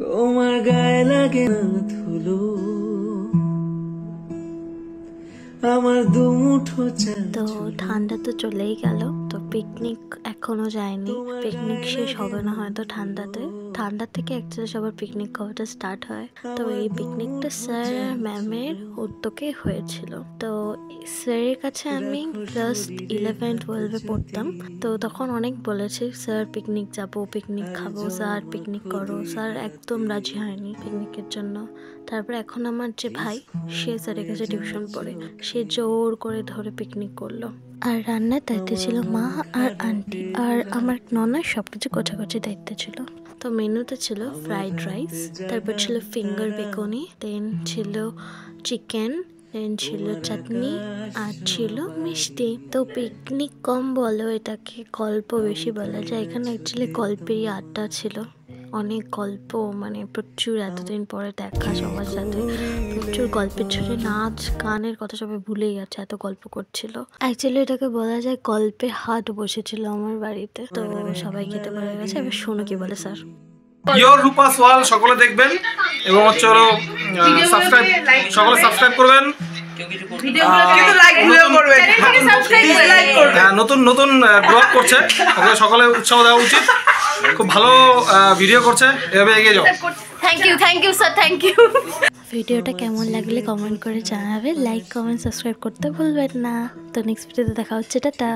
তোমার গায়ে লাগে না ধুলো, আমার দুমুঠো চাল। তো ঠান্ডা তো চলেই গেল, তো পিকনিক এখনো যায়নি। পিকনিক শেষ হবে না হয়তো ঠান্ডা থেকে অ্যাকচুয়ালি সবার পিকনিক খাওয়াটা স্টার্ট হয়। তো এই পিকনিকটা স্যার ম্যামের উদ্যোগে হয়েছিল। তো স্যারের কাছে আমি ক্লাস 11-12-এ পড়তাম। তো তখন অনেক বলেছি স্যার পিকনিক যাব, পিকনিক খাবো, স্যার পিকনিক করো। স্যার একদম রাজি হয়নি পিকনিকের জন্য। তারপর এখন আমার যে ভাই, সে স্যারের কাছে টিউশন পড়ে, সে জোর করে ধরে পিকনিক করলো। আর রান্নার দায়িত্বে ছিল মা আর আন্টি, আর আমার ননার সবকিছু গোছাগুছি দায়িত্ব ছিল। তো মেনুতে ছিল ফ্রাইড রাইস, তারপর ছিল ফিঙ্গার বেগুনি, দেন ছিল চিকেন, দেন ছিল চাটনি, আর ছিল মিষ্টি। তো পিকনিক কম বলো, এটাকে গল্প বেশি বলা যায়। এখানে অ্যাকচুয়ালি গল্পেরই আড্ডা ছিল, অনেক গল্প, মানে প্রচুর এতদিন পরে দেখা সবার সাথে, প্রচুর গল্পের ছড়ে, নাচ গানের কথা সবাই ভুলেই গেছে, এত গল্প করছিল। অ্যাকচুয়ালি এটাকে বলা যায় গল্পের হাট বসেছিল আমার বাড়িতে। তো সবাই খেতে পেরে গেছে, এবার শোনো কি বলে স্যার। ইয়োর রূপাস ওয়াল সকলে দেখবেন এবং হচ্ছে হলো সাবস্ক্রাইব, সকলে সাবস্ক্রাইব করবেন, নতুন নতুন ব্লগ করছে, সকলে উৎসাহ দেওয়া উচিত। খুব ভালো ভিডিও করছে, এভাবে এগিয়ে যাও। Thank you sir, thank you. ভিডিওটা কেমন লাগলে কমেন্ট করে জানাবে, লাইক কমেন্ট সাবস্ক্রাইব করতে ভুলবেন না। তো নেক্সট ভিডিওতে দেখা হচ্ছে, টাটা।